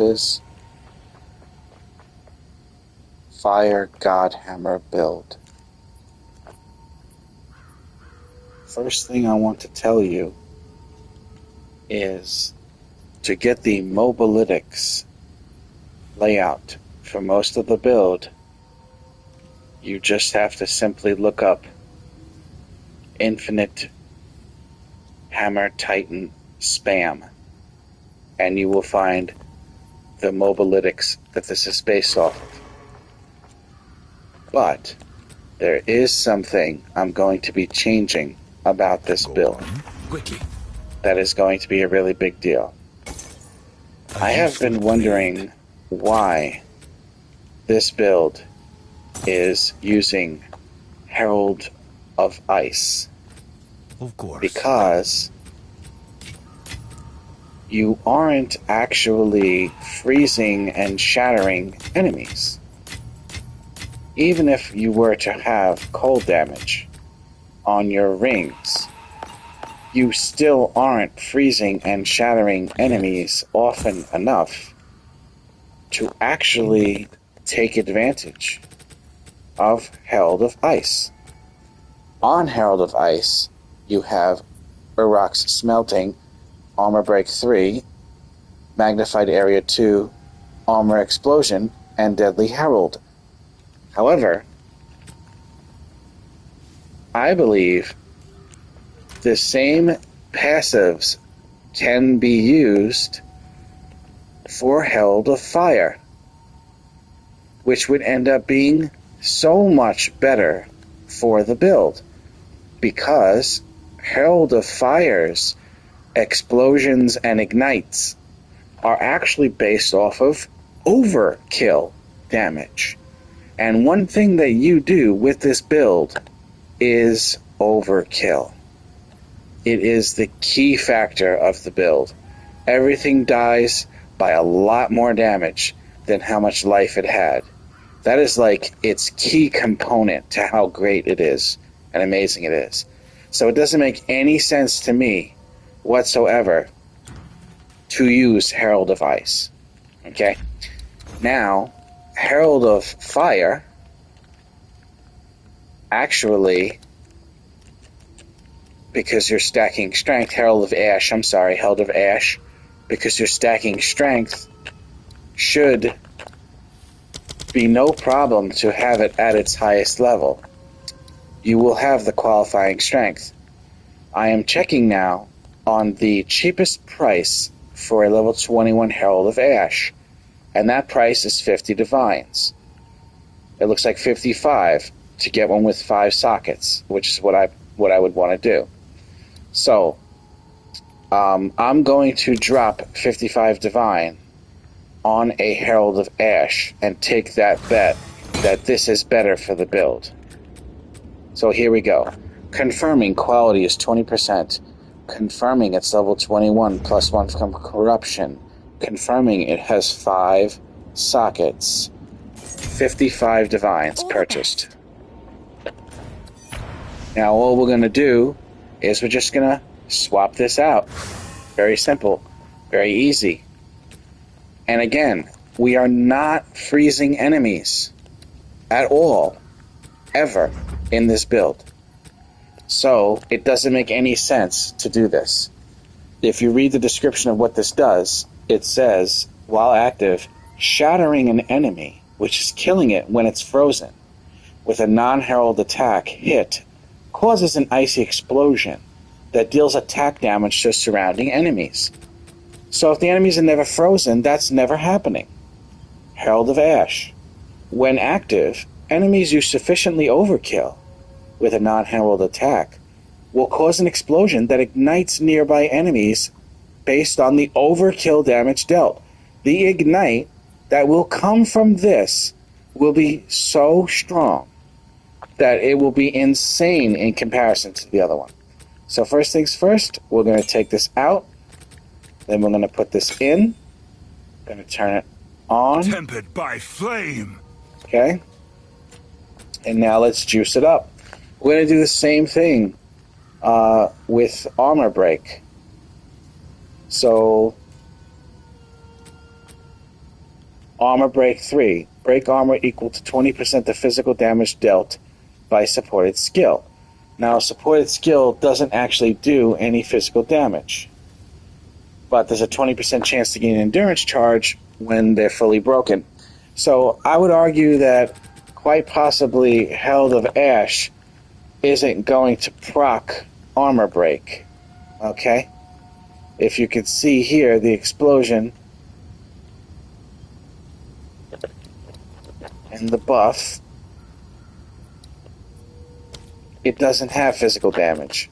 this Fire Godhammer build. First thing I want to tell you is to get the mobilytics layout for most of the build, you just have to simply look up Infinite Hammer Titan Spam, and you will find the mobilytics that this is based off of. But there is something I'm going to be changing about this build that is going to be a really big deal. I have been wondering why this build is using Herald of Ice. Of course. Because you aren't actually freezing and shattering enemies. Even if you were to have cold damage on your rings, you still aren't freezing and shattering enemies often enough to actually take advantage of Herald of Ice. On Herald of Ice, you have Urok's Smelting, Armor Break 3, Magnified Area 2, Armor Explosion, and Deadly Herald. However, I believe the same passives can be used for Herald of Fire, which would end up being so much better for the build, because Herald of Fire's explosions and ignites are actually based off of overkill damage. And one thing that you do with this build is overkill. It is the key factor of the build. Everything dies by a lot more damage than how much life it had. That is like its key component to how great it is and amazing it is. So it doesn't make any sense to me whatsoever to use Herald of Ice. Okay? Now, Herald of Fire actually, because you're stacking strength, Herald of Ash, because you're stacking strength, should be no problem to have it at its highest level. You will have the qualifying strength. I am checking now on the cheapest price for a level 21 Herald of Ash, and that price is 50 divines. It looks like 55 to get one with 5 sockets, which is what I would want to do. So, I'm going to drop 55 divine on a Herald of Ash and take that bet that this is better for the build. So here we go. Confirming quality is 20%. Confirming it's level 21 plus 1 from corruption. Confirming it has 5 sockets. 55 divines purchased. Now all we're going to do is we're just going to swap this out. Very simple. Very easy. And again, we are not freezing enemies at all, ever, in this build. So it doesn't make any sense to do this. If you read the description of what this does, it says, while active, shattering an enemy, which is killing it when it's frozen, with a non-herald attack hit, causes an icy explosion that deals attack damage to surrounding enemies. So if the enemies are never frozen, that's never happening. Herald of Ash. When active, enemies you sufficiently overkill with a non-herald attack will cause an explosion that ignites nearby enemies based on the overkill damage dealt. The ignite that will come from this will be so strong that it will be insane in comparison to the other one. So first things first, we're going to take this out. Then we're going to put this in. Going to turn it on. Tempered by flame. Okay. And now let's juice it up. We're going to do the same thing with Armor Break. So Armor break 3. Break armor equal to 20% the physical damage dealt by supported skill. Now, supported skill doesn't actually do any physical damage, but there's a 20% chance to gain an endurance charge when they're fully broken. So I would argue that quite possibly Herald of Ash isn't going to proc armor break. Okay? If you can see here, the explosion and the buff, it doesn't have physical damage.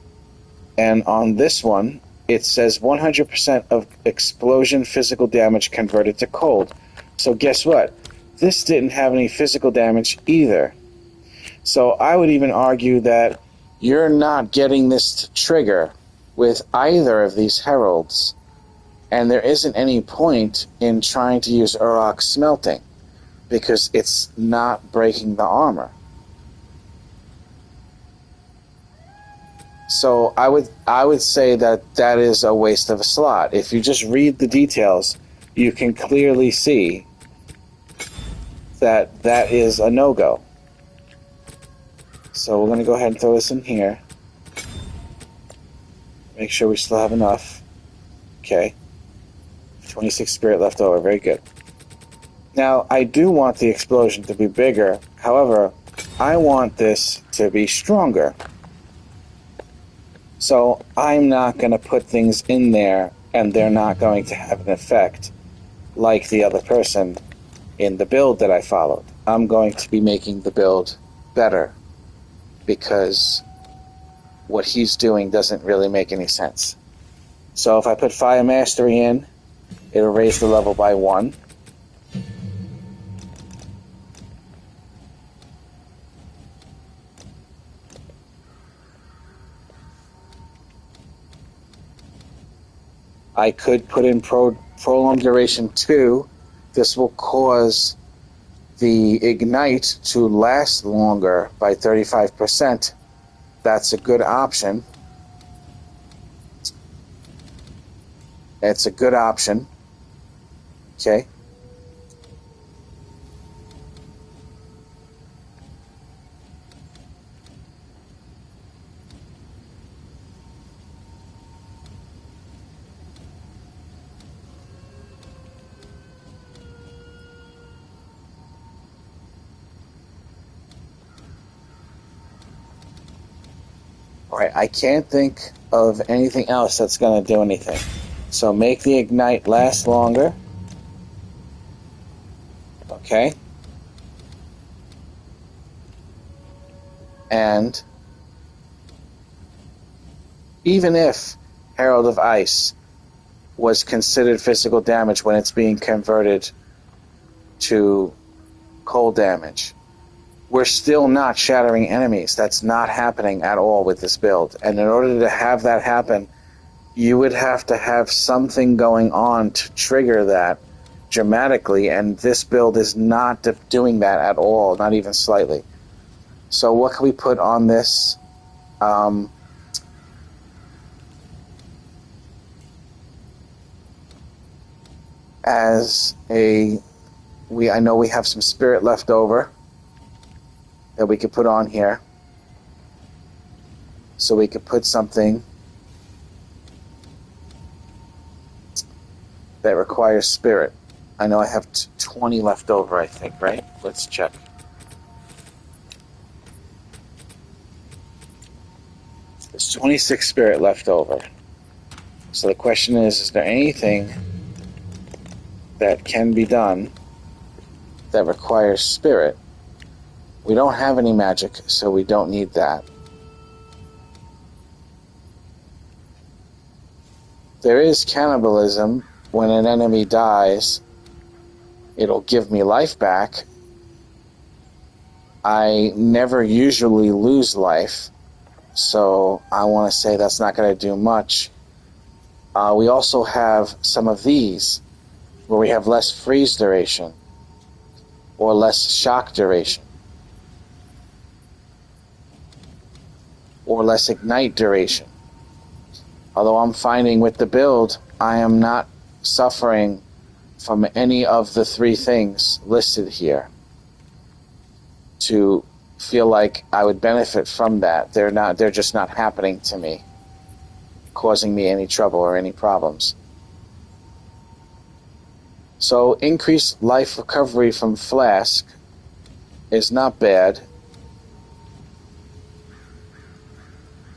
And on this one, it says 100% of explosion physical damage converted to cold. So guess what? This didn't have any physical damage either. So I would even argue that you're not getting this to trigger with either of these heralds. And there isn't any point in trying to use Urok Smelting, because it's not breaking the armor. So I would say that is a waste of a slot. If you just read the details, you can clearly see that is a no-go. So we're going to go ahead and throw this in here. Make sure we still have enough. Okay. 26 spirit left over. Very good. Now, I do want the explosion to be bigger. However, I want this to be stronger. So I'm not going to put things in there and they're not going to have an effect like the other person in the build that I followed. I'm going to be making the build better because what he's doing doesn't really make any sense. So if I put Fire Mastery in, it'll raise the level by 1. I could put in Prolonged Duration 2. This will cause the Ignite to last longer by 35%. That's a good option. It's a good option. Okay. Alright, I can't think of anything else that's going to do anything. So make the Ignite last longer. Okay. And even if Herald of Ice was considered physical damage when it's being converted to cold damage, we're still not shattering enemies. That's not happening at all with this build. And in order to have that happen, you would have to have something going on to trigger that dramatically, and this build is not doing that at all, not even slightly. So what can we put on this? I know we have some spirit left over that we could put on here. So we could put something that requires spirit. I know I have 20 left over, I think, right? Let's check. There's 26 spirit left over. So the question is there anything that can be done that requires spirit? We don't have any magic, so we don't need that. There is cannibalism. When an enemy dies, it'll give me life back. I never usually lose life, so I want to say that's not going to do much. We also have some of these, where we have less freeze duration, or less shock duration, or less ignite duration. Although I'm finding with the build, I am not suffering from any of the three things listed here to feel like I would benefit from that. They're just not happening to me, causing me any trouble or any problems. So increased life recovery from flask is not bad.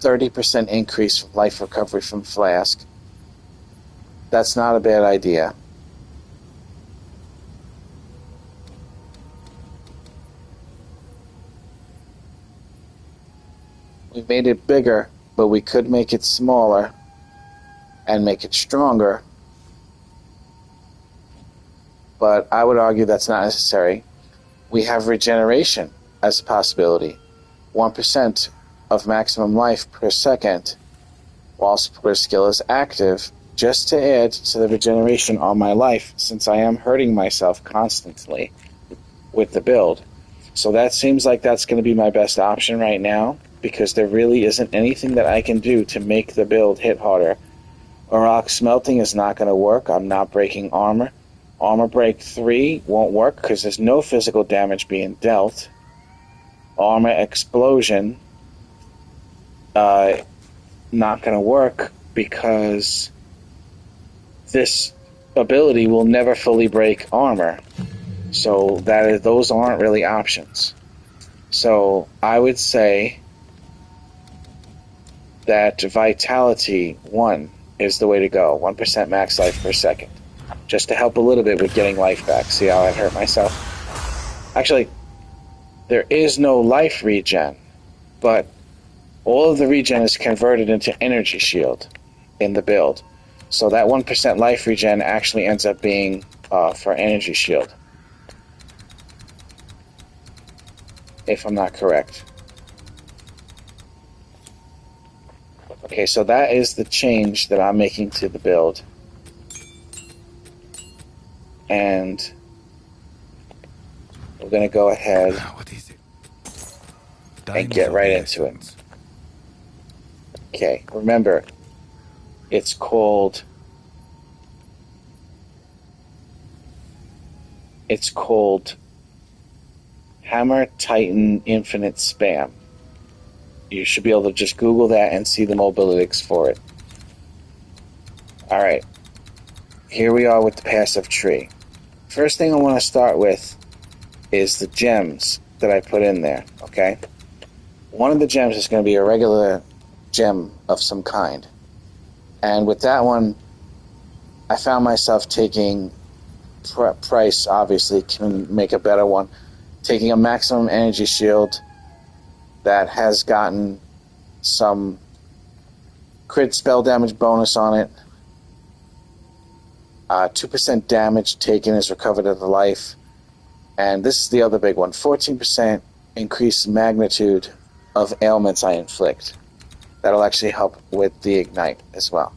30% increase from life recovery from flask. That's not a bad idea. We made it bigger, but we could make it smaller and make it stronger. But I would argue that's not necessary. We have regeneration as a possibility. 1% of maximum life per second while supporter skill is active, just to add to the regeneration on my life, since I am hurting myself constantly with the build. So that seems like that's going to be my best option right now, because there really isn't anything that I can do to make the build hit harder. Rock smelting is not going to work. I'm not breaking armor. Armor break 3 won't work because there's no physical damage being dealt. Armor explosion, not going to work because this ability will never fully break armor. So those aren't really options. So I would say that Vitality 1 is the way to go. 1% max life per second. Just to help a little bit with getting life back. See how I hurt myself? Actually, there is no life regen, but all of the regen is converted into energy shield in the build. So that 1% life regen actually ends up being for energy shield, if I'm not correct. Okay, so that is the change that I'm making to the build. And we're going to go ahead and get right into it. Okay, remember, it's called Hammer Titan Infinite Spam. You should be able to just Google that and see the mobilities for it. Alright, here we are with the passive tree. First thing I want to start with is the gems that I put in there, okay? One of the gems is going to be a regular gem of some kind. And with that one, I found myself taking price, obviously, can make a better one. Taking a maximum energy shield that has gotten some crit spell damage bonus on it. 2% damage taken is recovered of the life. And this is the other big one. 14% increased magnitude of ailments I inflict. That'll actually help with the ignite as well.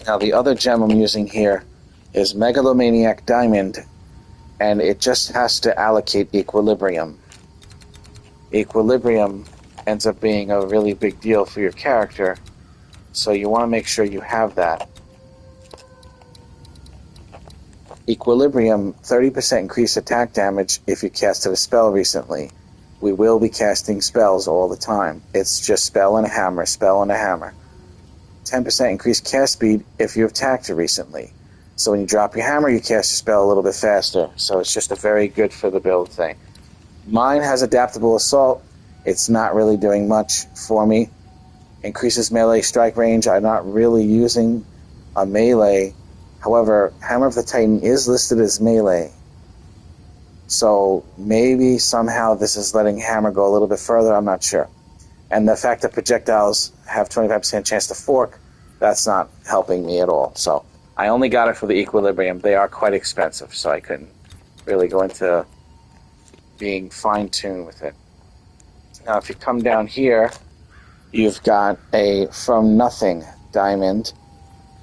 Now the other gem I'm using here is Megalomaniac Diamond, and it just has to allocate Equilibrium. Equilibrium ends up being a really big deal for your character, so you want to make sure you have that. Equilibrium, 30% increased attack damage if you casted a spell recently. We will be casting spells all the time. It's just spell and a hammer, spell and a hammer. 10% increased cast speed if you attacked recently. So when you drop your hammer, you cast your spell a little bit faster. So it's just a very good for the build thing. Mine has adaptable assault. It's not really doing much for me. Increases melee strike range. I'm not really using a melee. However, Hammer of the Titan is listed as melee. So maybe somehow this is letting Hammer go a little bit further. I'm not sure. And the fact that projectiles have 25% chance to fork, that's not helping me at all. So I only got it for the Equilibrium. They are quite expensive, so I couldn't really go into being fine-tuned with it. Now, if you come down here, you've got a From Nothing diamond,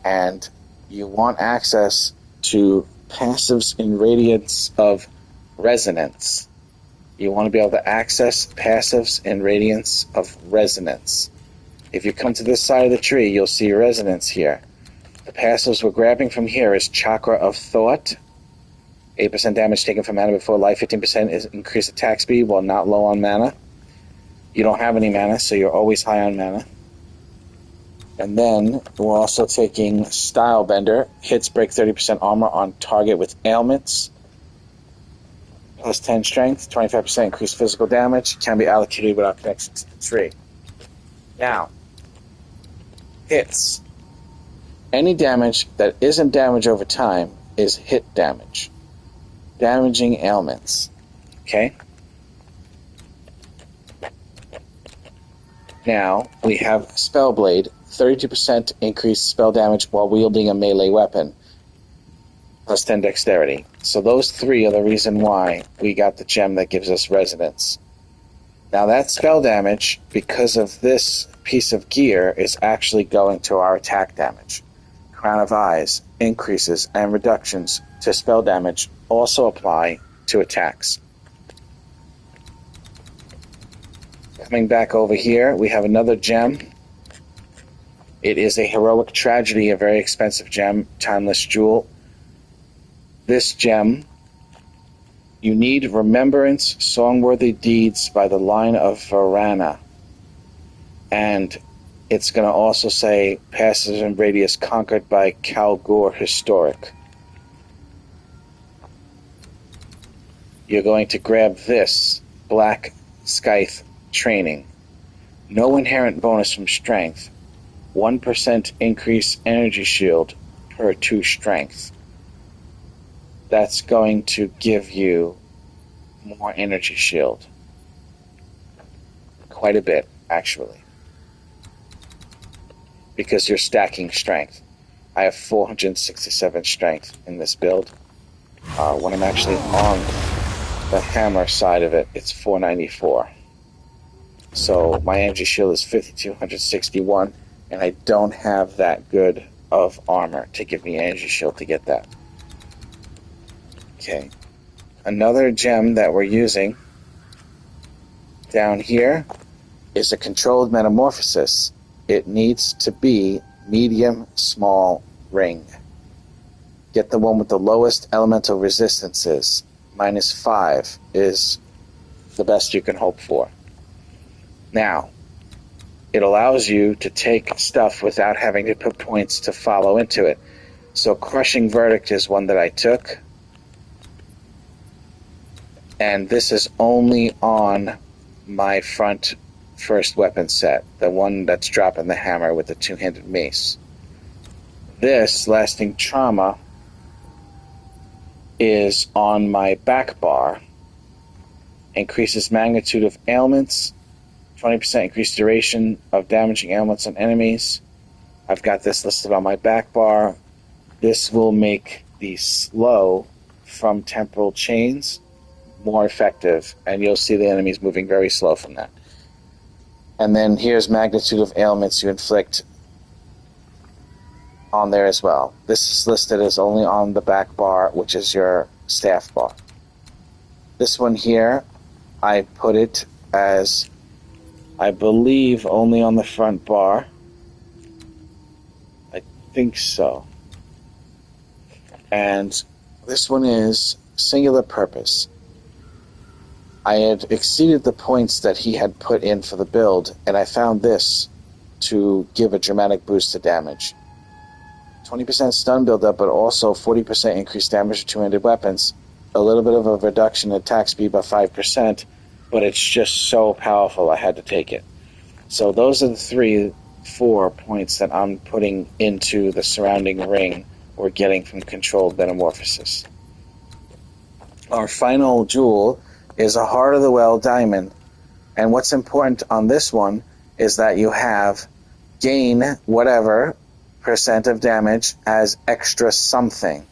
and you want access to passives in Radiance of Resonance. You want to be able to access passives in Radiance of Resonance. If you come to this side of the tree, you'll see Resonance here. The passives we're grabbing from here is Chakra of Thought. 8% damage taken from mana before life. 15% is increased attack speed while not low on mana. You don't have any mana, so you're always high on mana. And then we're also taking Stylebender. Hits break 30% armor on target with ailments. Plus 10 strength, 25% increased physical damage. Can be allocated without connection to the tree. Now, hits. Any damage that isn't damage over time is hit damage. Damaging ailments. Okay? Now, we have Spellblade. 32% increased spell damage while wielding a melee weapon. Plus 10 dexterity. So those three are the reason why we got the gem that gives us resonance. Now that spell damage, because of this piece of gear, is actually going to our attack damage. Crown of Eyes, increases, and reductions to spell damage also apply to attacks. Coming back over here, we have another gem. It is a Heroic Tragedy, a very expensive gem, Timeless Jewel. This gem, you need Remembrance, Songworthy Deeds by the Line of Varana. And it's going to also say Passes and Radius conquered by Kalgor Historic. You're going to grab this, Black Scythe Training. No inherent bonus from Strength. 1% increase energy shield per 2 strength. That's going to give you more energy shield. Quite a bit, actually. Because you're stacking strength. I have 467 strength in this build. When I'm actually on the hammer side of it, it's 494. So my energy shield is 5261, and I don't have that good of armor to give me energy shield to get that. Okay. Another gem that we're using down here is a controlled metamorphosis. It needs to be medium small ring. Get the one with the lowest elemental resistances. -5 is the best you can hope for. Now, it allows you to take stuff without having to put points to follow into it. So Crushing Verdict is one that I took. And this is only on my front first weapon set, the one that's dropping the hammer with the two-handed mace. This, Lasting Trauma, is on my back bar. Increases magnitude of ailments, 20% increased duration of damaging ailments on enemies. I've got this listed on my back bar. This will make the slow from temporal chains more effective, and you'll see the enemies moving very slow from that. And then here's magnitude of ailments you inflict on there as well. This is listed as only on the back bar, which is your staff bar. This one here, I put it as, I believe, only on the front bar. I think so. And this one is singular purpose. I had exceeded the points that he had put in for the build, and I found this to give a dramatic boost to damage. 20% stun buildup, but also 40% increased damage to two-handed weapons. A little bit of a reduction in attack speed by 5%, but it's just so powerful I had to take it. So those are the 4 points that I'm putting into the surrounding ring we're getting from Controlled Metamorphosis. Our final jewel is a Heart of the Well diamond, and what's important on this one is that you have gain whatever % of damage as extra something.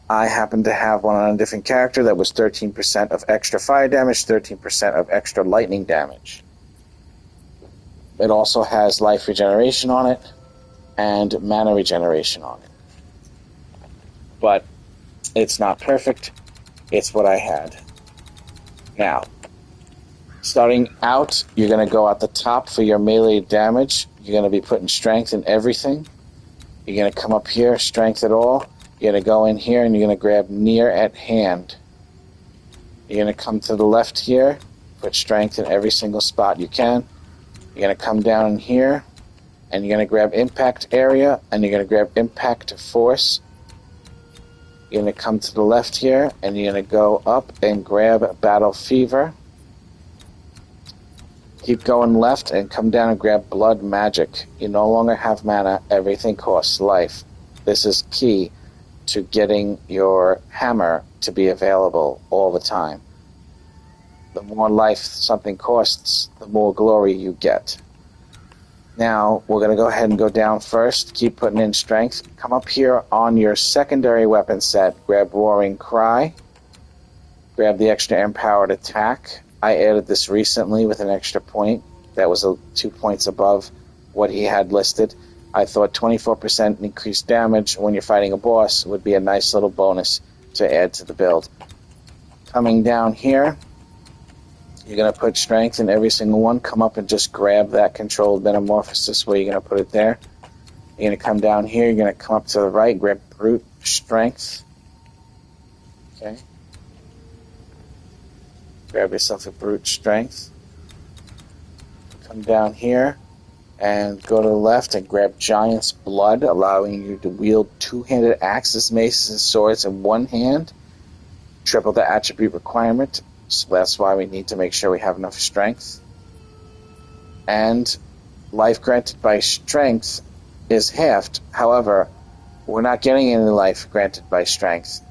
I happen to have one on a different character that was 13% of extra fire damage, 13% of extra lightning damage. It also has life regeneration on it and mana regeneration on it. But it's not perfect. It's what I had. Now, starting out, you're going to go at the top for your melee damage. You're going to be putting strength in everything. You're going to come up here, strength it all. You're going to go in here and you're going to grab near at hand. You're going to come to the left here, put strength in every single spot you can. You're going to come down in here and you're going to grab impact area and you're going to grab impact force. You're going to come to the left here and you're going to go up and grab battle fever. Keep going left and come down and grab blood magic. You no longer have mana, everything costs life. This is key to getting your hammer to be available all the time. The more life something costs, the more glory you get. Now, we're going to go ahead and go down first. Keep putting in strength. Come up here on your secondary weapon set. Grab Roaring Cry. Grab the extra empowered attack. I added this recently with an extra point. That was 2 points above what he had listed. I thought 24% increased damage when you're fighting a boss would be a nice little bonus to add to the build. Coming down here, you're going to put strength in every single one. Come up and just grab that controlled metamorphosis where you're going to put it there. You're going to come down here. You're going to come up to the right, grab brute strength. Okay. Grab yourself a brute strength. Come down here and go to the left and grab Giant's Blood, allowing you to wield two-handed axes, maces, and swords in one hand. Triple the attribute requirement, so that's why we need to make sure we have enough strength. And life granted by strength is halved. However, we're not getting any life granted by strength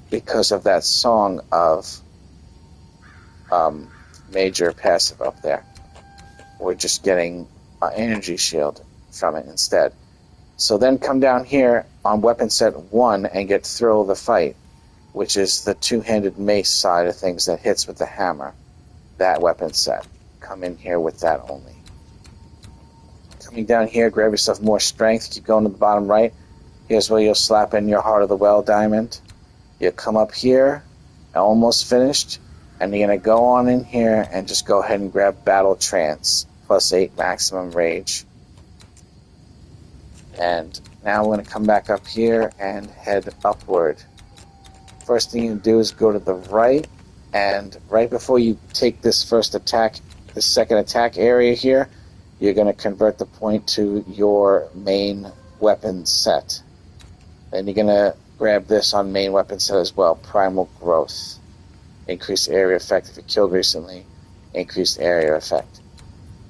because of that song of major passive up there. We're just getting an energy shield from it instead. So then come down here on weapon set 1 and get Thrill of the Fight, which is the two-handed mace side of things that hits with the hammer. That weapon set. Come in here with that only. Coming down here, grab yourself more strength. Keep going to the bottom right. Here's where you'll slap in your Heart of the Well diamond. You'll come up here, almost finished, and you're going to go on in here and just go ahead and grab Battle Trance, plus 8 maximum rage. And now we're going to come back up here and head upward. First thing you do is go to the right, and right before you take this first attack, the second attack area here, you're going to convert the point to your main weapon set. Then you're going to grab this on main weapon set as well, Primal Growth. Increased area effect if you killed recently. Increased area effect.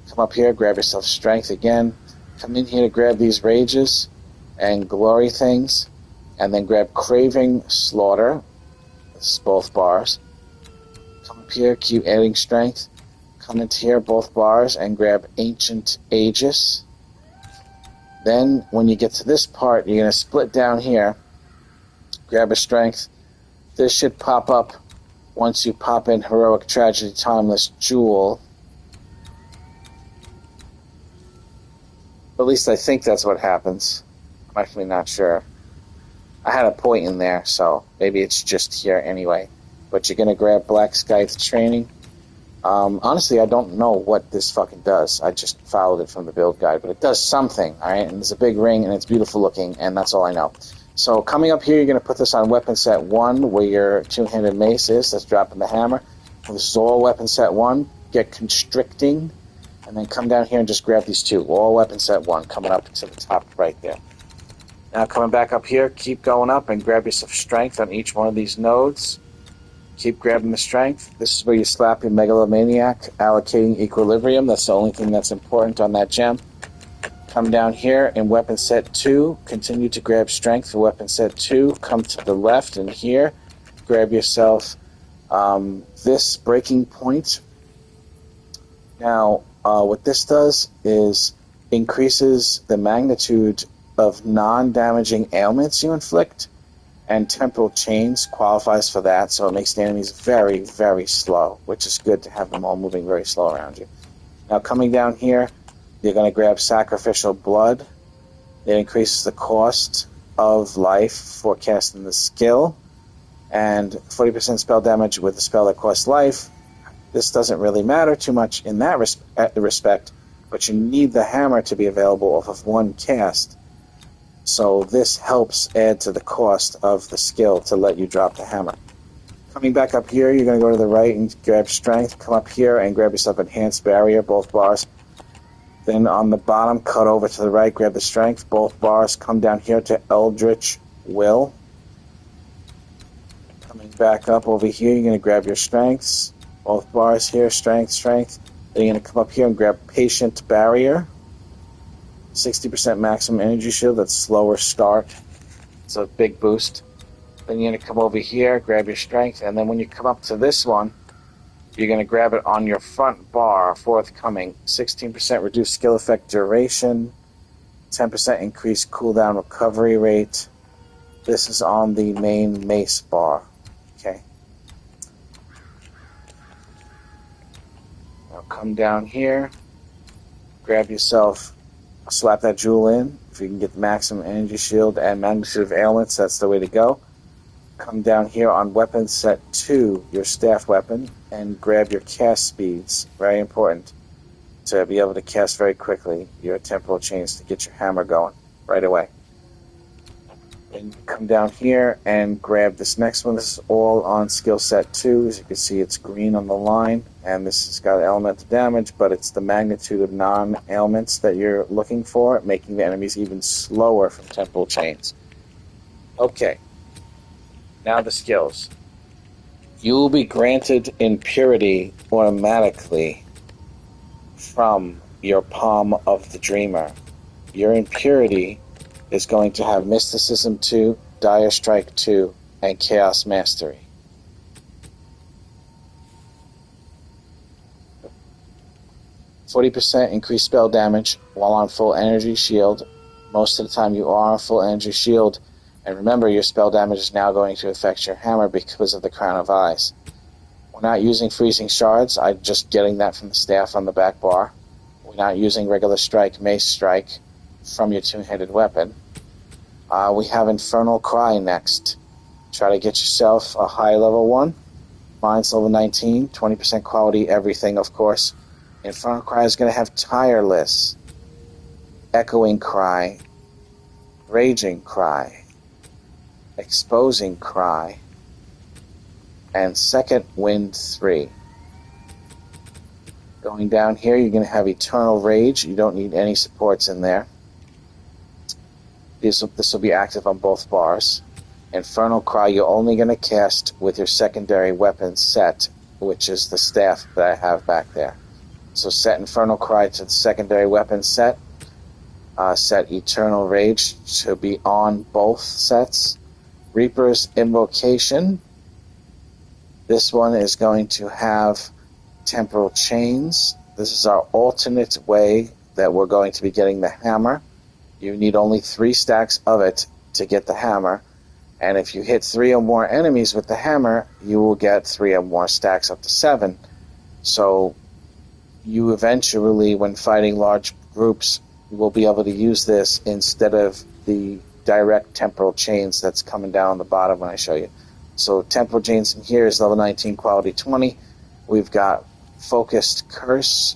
Come up here, grab yourself strength again. Come in here to grab these rages and glory things. And then grab Craving Slaughter. This is both bars. Come up here, keep adding strength. Come into here, both bars, and grab Ancient Aegis. Then, when you get to this part, you're going to split down here. Grab a strength. This should pop up once you pop in Heroic Tragedy Timeless Jewel. At least I think that's what happens. I'm actually not sure. I had a point in there, so maybe it's just here anyway. But you're going to grab Black Scythe Training. Honestly, I don't know what this fucking does. I just followed it from the build guide, but it does something, alright? And it's a big ring, and it's beautiful looking, and that's all I know. So coming up here, you're going to put this on weapon set 1, where your two-handed mace is. That's dropping the hammer. This is all weapon set 1. Get Constricting, and then come down here and just grab these two. All weapon set 1, coming up to the top right there. Now coming back up here, keep going up and grab yourself strength on each one of these nodes. Keep grabbing the strength. This is where you slap your Megalomaniac, allocating Equilibrium. That's the only thing that's important on that gem. Come down here in weapon set 2. Continue to grab strength for weapon set 2. Come to the left and here. Grab yourself this breaking point. Now, what this does is increases the magnitude of non-damaging ailments you inflict. And Temporal Chains qualifies for that, so it makes the enemies very, very slow, which is good to have them all moving very slow around you. Now coming down here, you're going to grab Sacrificial Blood. It increases the cost of life for casting the skill, and 40% spell damage with a spell that costs life. This doesn't really matter too much in that respect, but you need the hammer to be available off of one cast. So this helps add to the cost of the skill to let you drop the hammer. Coming back up here, you're going to go to the right and grab strength. Come up here and grab yourself enhanced barrier, both bars. Then on the bottom, cut over to the right, grab the strength, both bars. Come down here to Eldritch Will. Coming back up over here, you're going to grab your strengths. Both bars here, strength, strength. Then you're going to come up here and grab Patient Barrier. 60% maximum energy shield, that's slower start. It's a big boost. Then you're going to come over here, grab your strength, and then when you come up to this one, you're going to grab it on your front bar, forthcoming. 16% reduced skill effect duration, 10% increased cooldown recovery rate. This is on the main mace bar. Okay. Now come down here, grab yourself, slap that jewel in. If you can get the maximum energy shield and magnitude of ailments, that's the way to go. Come down here on weapon set 2, your staff weapon, and grab your cast speeds. Very important to be able to cast very quickly your temporal chains to get your hammer going right away. And come down here and grab this next one. This is all on skill set 2. As you can see, it's green on the line, and this has got elemental damage, but it's the magnitude of non-ailments that you're looking for, making the enemies even slower from temporal chains. Okay. Now the skills. You will be granted impurity automatically from your Palm of the Dreamer. Your impurity is going to have Mysticism 2, Dire Strike 2, and Chaos Mastery. %40 increased spell damage while on full energy shield. Most of the time you are on full energy shield. And remember, your spell damage is now going to affect your hammer because of the Crown of Eyes. We're not using freezing shards. I'm just getting that from the staff on the back bar. We're not using regular strike, mace strike from your two-handed weapon. We have Infernal Cry next. Try to get yourself a high level one. Mine's level 19, 20% quality, everything, of course. Infernal Cry is going to have Tireless, Echoing Cry, Raging Cry, Exposing Cry, and Second Wind 3. Going down here, you're going to have Eternal Rage. You don't need any supports in there. This will be active on both bars. Infernal Cry, you're only going to cast with your secondary weapon set, which is the staff that I have back there. So set Infernal Cry to the secondary weapon set. Set Eternal Rage to be on both sets. Reaper's Invocation. This one is going to have Temporal Chains. This is our alternate way that we're going to be getting the hammer. You need only 3 stacks of it to get the hammer. And if you hit 3 or more enemies with the hammer, you will get 3 or more stacks up to 7. So you eventually, when fighting large groups, will be able to use this instead of the direct temporal chains that's coming down the bottom when I show you. So temporal chains in here is level 19, quality 20. We've got Focused Curse,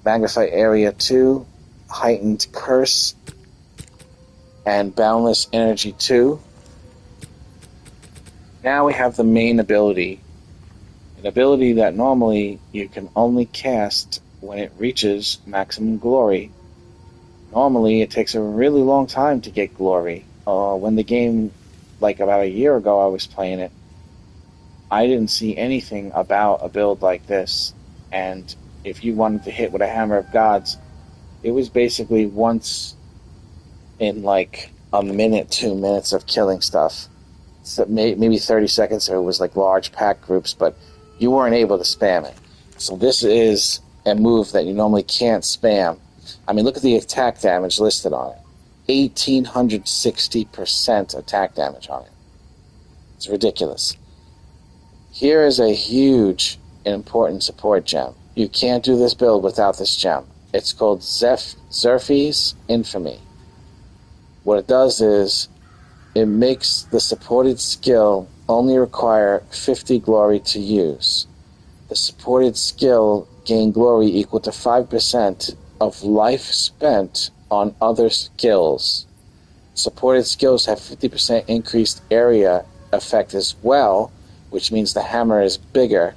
Magnify Area 2, Heightened Curse, and Boundless Energy 2. Now we have the main ability, an ability that normally you can only cast when it reaches maximum glory. Normally it takes a really long time to get glory. When the game, like about a year ago I was playing it, I didn't see anything about a build like this. And if you wanted to hit with a Hammer of Gods, it was basically once in like a minute, 2 minutes of killing stuff. So maybe 30 seconds, so it was like large pack groups, but you weren't able to spam it. So this is a move that you normally can't spam. I mean, look at the attack damage listed on it. 1,860% attack damage on it. It's ridiculous. Here is a huge and important support gem. You can't do this build without this gem. It's called Zerfi's Infamy. What it does is it makes the supported skill only require 50 glory to use. The supported skill gain glory equal to 5% of life spent on other skills. Supported skills have 50% increased area effect as well, which means the hammer is bigger.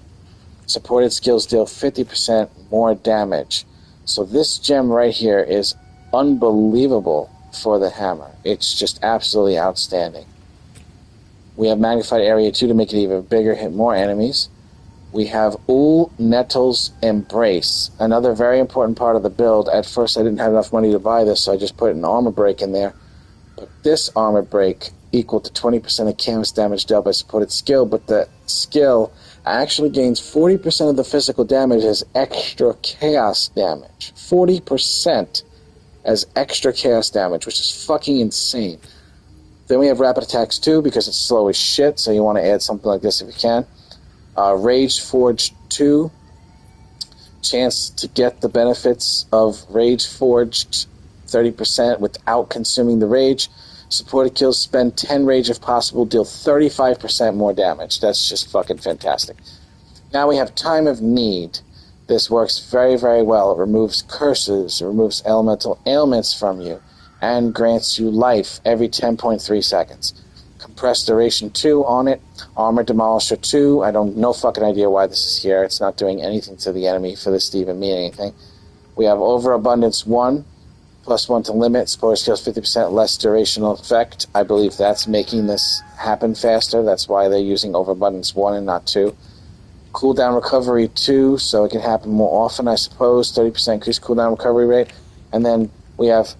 Supported skills deal 50% more damage. So this gem right here is unbelievable for the hammer. It's just absolutely outstanding. We have magnified area 2 to make it even bigger, hit more enemies. We have Ul Nettle's Embrace, another very important part of the build. At first I didn't have enough money to buy this, so I just put an armor break in there. But this armor break equal to 20% of canvas damage dealt by supported skill, but the skill actually gains 40% of the physical damage as extra chaos damage. 40% as extra chaos damage, which is fucking insane. Then we have Rapid Attacks 2 because it's slow as shit, so you want to add something like this if you can. Rage Forge 2, chance to get the benefits of Rage Forged 30% without consuming the rage. Supported kills spend 10 rage if possible, deal 35% more damage. That's just fucking fantastic. Now we have Time of Need. This works very, very well. It removes curses, it removes elemental ailments from you, and grants you life every 10.3 seconds. Compressed Duration 2 on it. Armor Demolisher 2. I don't no fucking idea why this is here. It's not doing anything to the enemy for this to even mean anything. We have Overabundance 1. +1 to limit. Supported skills 50% less durational effect. I believe that's making this happen faster. That's why they're using Overabundance 1 and not 2. Cooldown Recovery 2, so it can happen more often, I suppose. 30% increased cooldown recovery rate. And then we have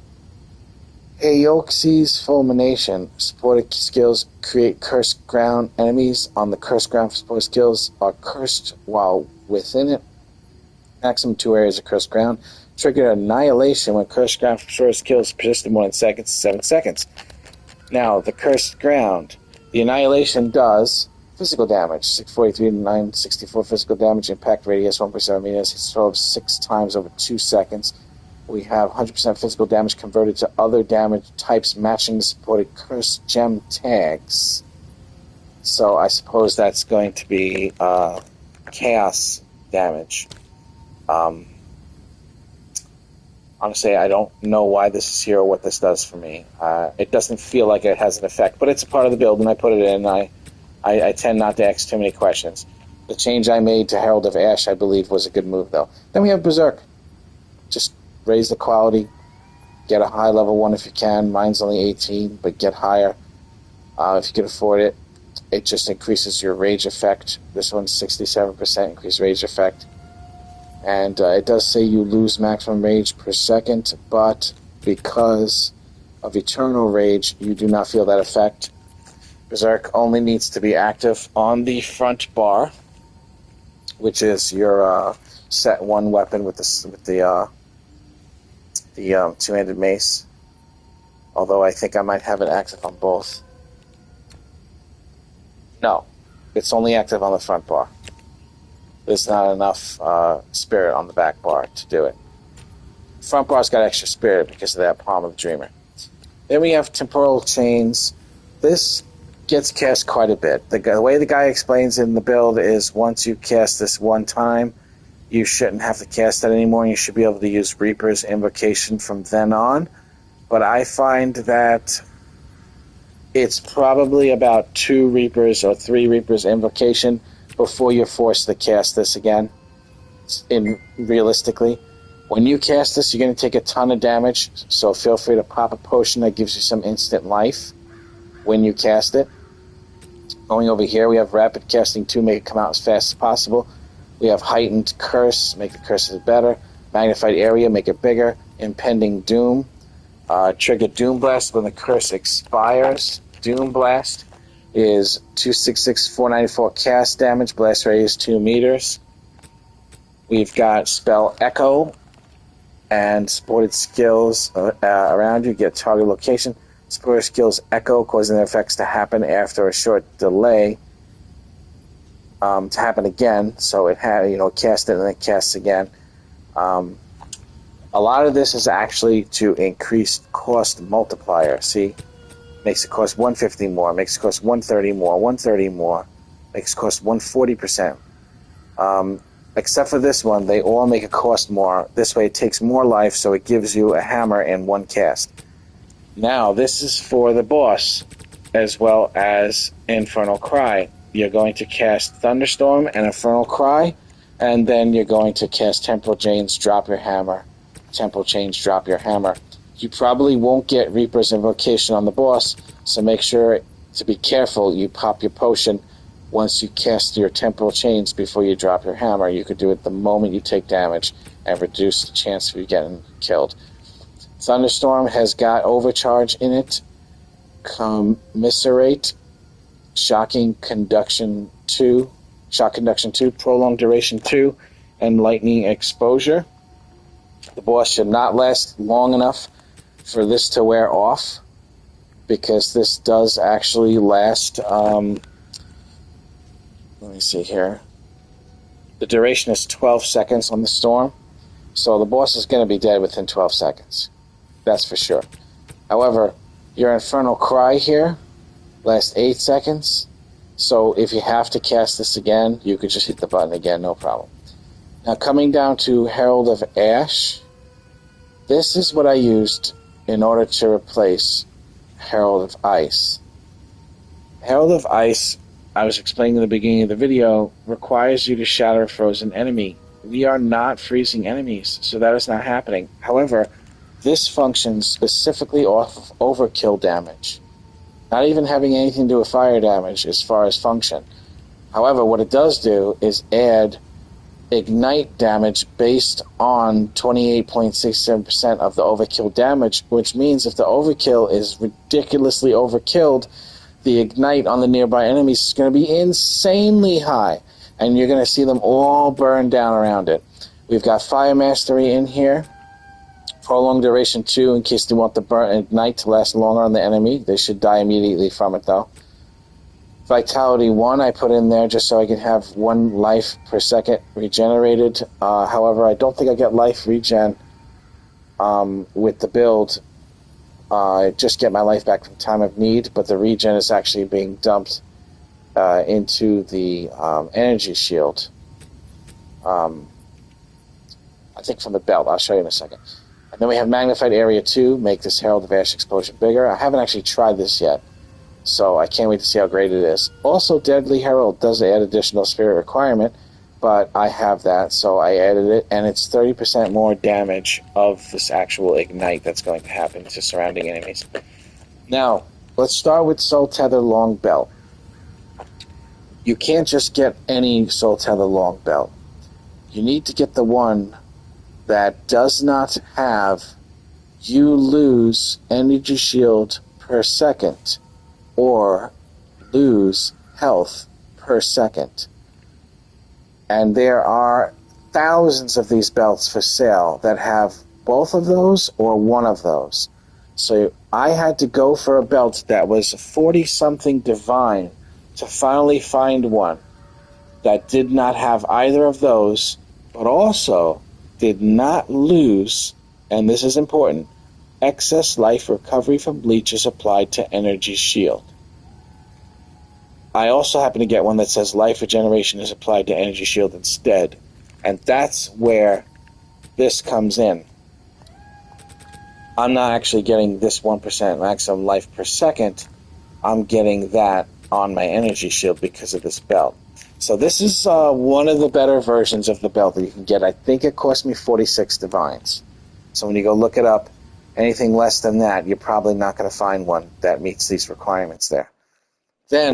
Aoxy's Fulmination. Supported skills create cursed ground. Enemies on the cursed ground for supported skills are cursed while within it. Maximum 2 areas of cursed ground. Trigger Annihilation when cursed ground for supported skills persisted more than 7 seconds. Now, the cursed ground. The Annihilation does physical damage. 643 to 964 physical damage. Impact radius 1.7 meters. Hits total of 6 times over 2 seconds. We have 100% physical damage converted to other damage types matching the supported cursed gem tags. So I suppose that's going to be chaos damage. Honestly, I don't know why this is here or what this does for me. It doesn't feel like it has an effect, but it's a part of the build, and I put it in. I tend not to ask too many questions. The change I made to Herald of Ash, I believe, was a good move, though. Then we have Berserk. Just raise the quality, get a high level one if you can. Mine's only 18, but get higher if you can afford it. It just increases your rage effect. This one's 67% increased rage effect. And it does say you lose maximum rage per second, but because of Eternal Rage, you do not feel that effect. Berserk only needs to be active on the front bar, which is your set one weapon with the two-handed mace. Although I think I might have it active on both. No, it's only active on the front bar. There's not enough spirit on the back bar to do it. Front bar's got extra spirit because of that Palm of the Dreamer. Then we have Temporal Chains. This gets cast quite a bit. The way the guy explains in the build is once you cast this one time, you shouldn't have to cast that anymore, and you should be able to use Reaper's Invocation from then on. But I find that it's probably about 2 Reapers or 3 Reaper's Invocation before you're forced to cast this again. Realistically, when you cast this, you're going to take a ton of damage, so feel free to pop a potion that gives you some instant life when you cast it. Going over here, we have Rapid Casting 2, make it come out as fast as possible. We have Heightened Curse, make the curses better. Magnified Area, make it bigger. Impending Doom. Trigger Doom Blast when the curse expires. Doom Blast is 266,494 cast damage. Blast radius 2 meters. We've got Spell Echo and supported skills around you. Get target location. Supported skills Echo, causing their effects to happen after a short delay. To happen again, so it had cast it and then it casts again. A lot of this is actually to increase cost multiplier. See, makes it cost 150 more, makes it cost 130 more, 130 more, makes it cost 140%. Except for this one, they all make it cost more. This way, it takes more life, so it gives you a hammer in one cast. Now, this is for the boss, as well as Infernal Cry. You're going to cast Thunderstorm and Infernal Cry, and then you're going to cast Temporal Chains, drop your hammer. Temporal Chains, drop your hammer. You probably won't get Reaper's Invocation on the boss, so make sure to be careful. You pop your potion once you cast your Temporal Chains before you drop your hammer. You could do it the moment you take damage and reduce the chance of you getting killed. Thunderstorm has got Overcharge in it, Commiserate, Shock Conduction 2, Prolonged Duration 2, and Lightning Exposure. The boss should not last long enough for this to wear off, because this does actually last, let me see here. The duration is 12 seconds on the storm, so the boss is going to be dead within 12 seconds. That's for sure. However, your Infernal Cry here lasts 8 seconds, so if you have to cast this again, you could just hit the button again, no problem. Now, coming down to Herald of Ash, this is what I used in order to replace Herald of Ice. Herald of Ice, I was explaining in the beginning of the video, requires you to shatter a frozen enemy. We are not freezing enemies, so that is not happening. However, this functions specifically off of overkill damage, not even having anything to do with fire damage as far as function. However, what it does do is add ignite damage based on 28.67% of the overkill damage, which means if the overkill is ridiculously overkilled, the ignite on the nearby enemies is going to be insanely high, and you're going to see them all burn down around it. We've got Fire Mastery in here, Prolonged Duration 2 in case they want the ignite to last longer on the enemy. They should die immediately from it though. Vitality 1 I put in there just so I can have 1 life per second regenerated. However, I don't think I get life regen with the build. I just get my life back from time of need, but the regen is actually being dumped into the energy shield. I think from the belt. I'll show you in a second. And then we have Magnified Area 2, make this Herald of Ash explosion bigger. I haven't actually tried this yet, so I can't wait to see how great it is. Also, Deadly Herald does add additional spirit requirement, but I have that, so I added it, and it's 30% more damage of this actual ignite that's going to happen to surrounding enemies. Now, let's start with Soul Tether Long Belt. You can't just get any Soul Tether Long Belt. You need to get the one that does not have you lose energy shield per second or lose health per second. And there are thousands of these belts for sale that have both of those or one of those. So I had to go for a belt that was 40-something divine to finally find one that did not have either of those, but also did not lose, and this is important, excess life recovery from leeches applied to energy shield. I also happen to get one that says life regeneration is applied to energy shield instead, and that's where this comes in. I'm not actually getting this 1% maximum life per second. I'm getting that on my energy shield because of this belt. So this is one of the better versions of the belt that you can get. I think it cost me 46 divines. So when you go look it up, anything less than that, you're probably not going to find one that meets these requirements there. Then